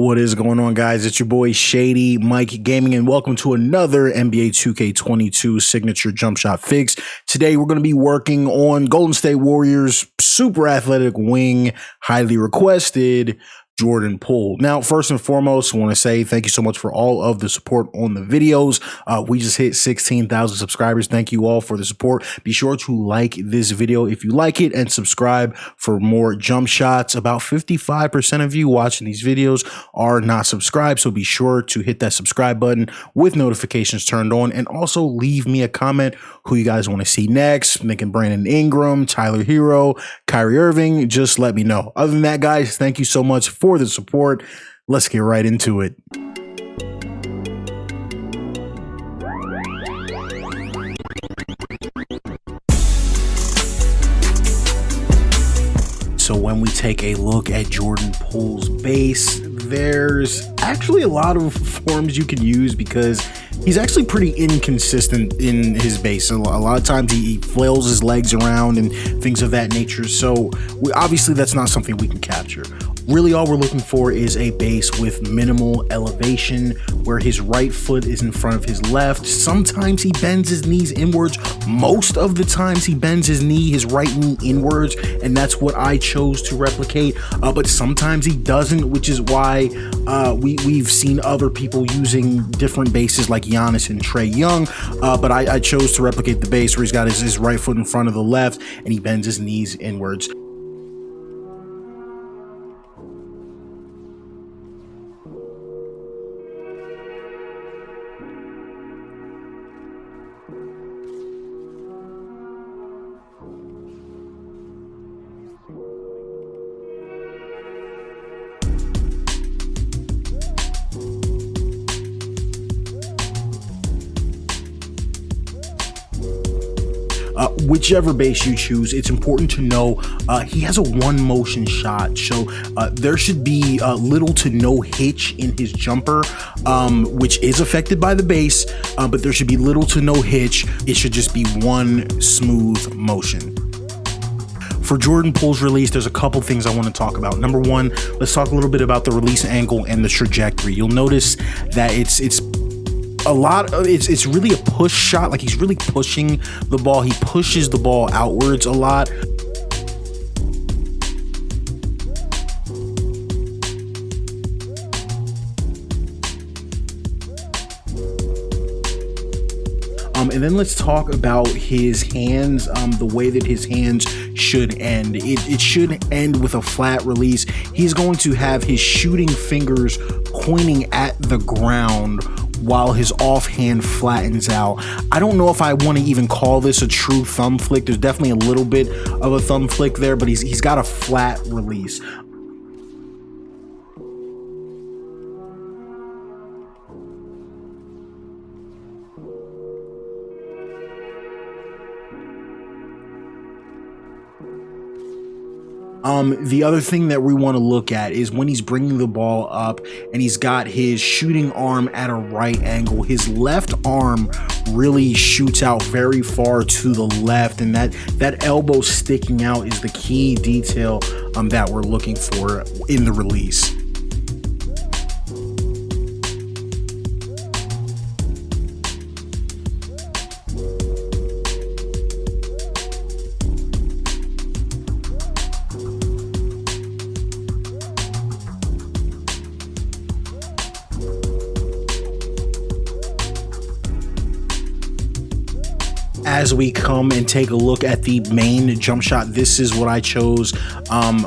What is going on, guys? It's your boy Shady Mike Gaming, and welcome to another NBA 2K22 signature jump shot fix. Today we're going to be working on Golden State Warriors super athletic wing, highly requested Jordan Poole. Now, first and foremost, I want to say thank you so much for all of the support on the videos. We just hit 16,000 subscribers. Thank you all for the support. Be sure to like this video if you like it and subscribe for more jump shots. About 55% of you watching these videos are not subscribed, so be sure to hit that subscribe button with notifications turned on, and also leave me a comment who you guys want to see next. Thinking Brandon Ingram, Tyler Hero, Kyrie Irving, just let me know. Other than that, guys, thank you so much for the support. Let's get right into it. So when we take a look at Jordan Poole's base, there's actually a lot of forms you can use because he's actually pretty inconsistent in his base. A lot of times he flails his legs around and things of that nature. So obviously that's not something we can capture. Really, all we're looking for is a base with minimal elevation where his right foot is in front of his left. Sometimes he bends his knees inwards. Most of the times he bends his right knee inwards, and that's what I chose to replicate. But sometimes he doesn't, which is why we've seen other people using different bases like Giannis and Trae Young. But I chose to replicate the base where he's got his right foot in front of the left and he bends his knees inwards. Whichever base you choose, it's important to know he has a one motion shot, so there should be little to no hitch in his jumper, which is affected by the base, but there should be little to no hitch. It should just be one smooth motion. For Jordan Poole's release, there's a couple things I want to talk about. Number one, let's talk a little bit about the release angle and the trajectory. You'll notice that it's really a push shot. Like, he's really pushing the ball. He pushes the ball outwards a lot. And then let's talk about his hands, the way that his hands should end. It should end with a flat release. He's going to have his shooting fingers pointing at the ground while his offhand flattens out. I don't know if I want to even call this a true thumb flick. There's definitely a little bit of a thumb flick there, but he's got a flat release. The other thing that we want to look at is when he's bringing the ball up and he's got his shooting arm at a right angle. His left arm really shoots out very far to the left, and that elbow sticking out is the key detail that we're looking for in the release. As we come and take a look at the main jump shot, this is what I chose.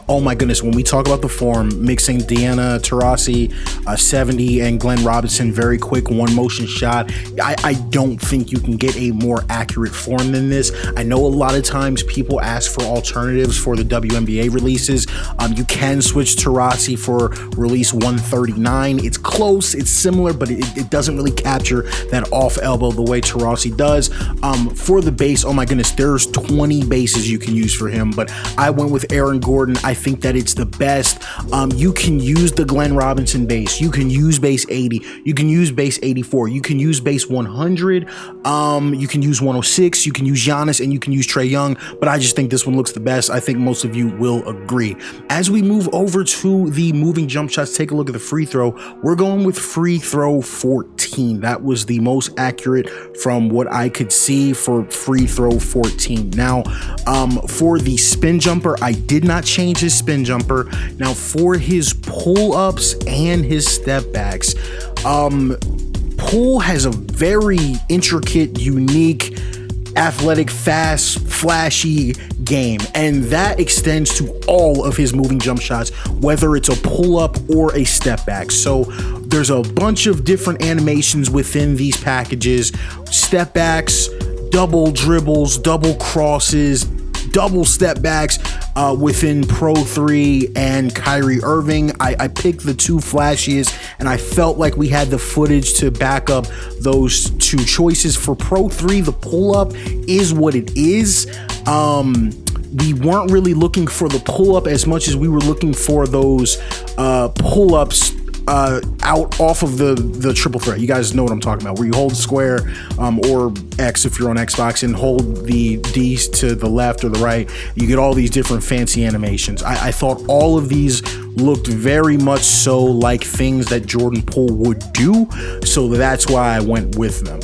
Oh my goodness, when we talk about the form, mixing Deanna Taurasi, 70, and Glenn Robinson, very quick one motion shot. I don't think you can get a more accurate form than this. I know a lot of times people ask for alternatives for the WNBA releases. You can switch Taurasi for release 139. It's close, it's similar, but it doesn't really capture that off elbow the way Taurasi does. For the base, oh my goodness, there's 20 bases you can use for him, but I went with Aaron Gordon Jordan. I think that it's the best. You can use the Glenn Robinson base. You can use base 80. You can use base 84. You can use base 100. You can use 106. You can use Giannis, and you can use Trae Young. But I just think this one looks the best. I think most of you will agree. As we move over to the moving jump shots, take a look at the free throw. We're going with free throw 14. That was the most accurate from what I could see for free throw 14. Now, for the spin jumper, I did not change his spin jumper. Now, for his pull-ups and his step backs, Poole has a very intricate, unique, athletic, fast, flashy game, and that extends to all of his moving jump shots, whether it's a pull-up or a step back. So there's a bunch of different animations within these packages: step backs, double dribbles, double crosses, double step backs within Pro 3 and Kyrie Irving. I picked the two flashiest, and I felt like we had the footage to back up those two choices. For Pro 3, the pull-up is what it is. We weren't really looking for the pull-up as much as we were looking for those pull-ups out off of the triple threat. You guys know what I'm talking about, where you hold square or X if you're on Xbox, and hold the D to the left or the right. You get all these different fancy animations. I thought all of these looked very much so like things that Jordan Poole would do, so that's why I went with them.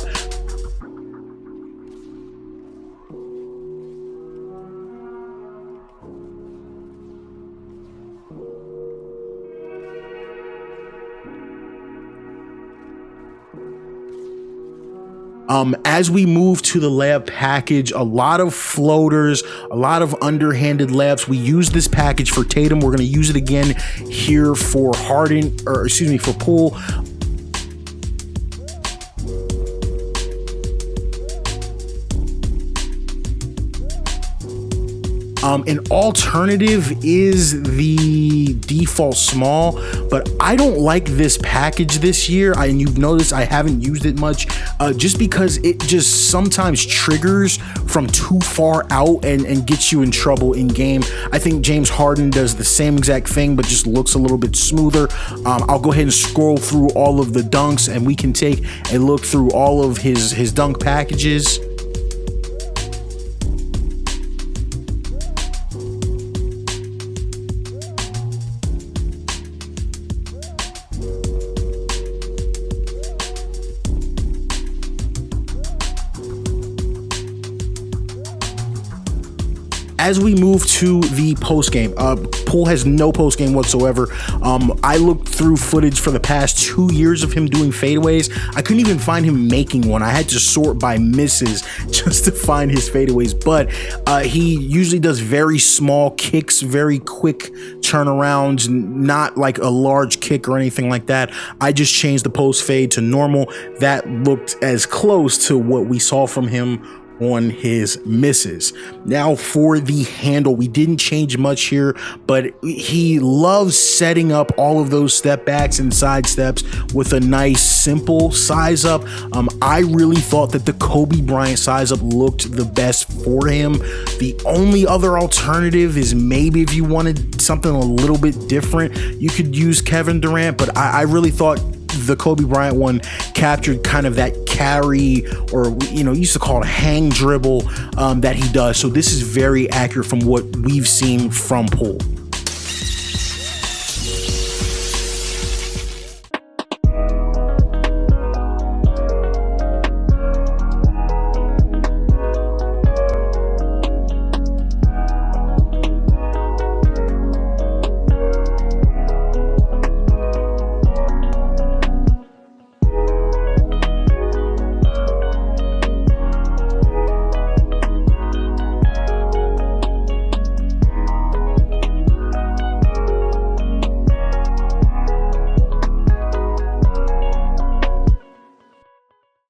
As we move to the layup package, a lot of floaters, a lot of underhanded layups. We use this package for Tatum. We're going to use it again here for for Poole. An alternative is the default small, but I don't like this package this year. And you've noticed I haven't used it much just because it just sometimes triggers from too far out and gets you in trouble in game. I think James Harden does the same exact thing, but just looks a little bit smoother. I'll go ahead and scroll through all of the dunks, and we can take a look through all of his dunk packages. As we move to the post game, Poole has no post game whatsoever. I looked through footage for the past 2 years of him doing fadeaways. I couldn't even find him making one. I had to sort by misses just to find his fadeaways, but he usually does very small kicks, very quick turnarounds, not like a large kick or anything like that. I just changed the post fade to normal. That looked as close to what we saw from him on his misses. Now for the handle, we didn't change much here, but he loves setting up all of those step backs and side steps with a nice simple size up. I really thought that the Kobe Bryant size up looked the best for him. The only other alternative is maybe if you wanted something a little bit different, you could use Kevin Durant, but I really thought the Kobe Bryant one captured kind of that carry, or used to call it a hang dribble that he does. So this is very accurate from what we've seen from Poole.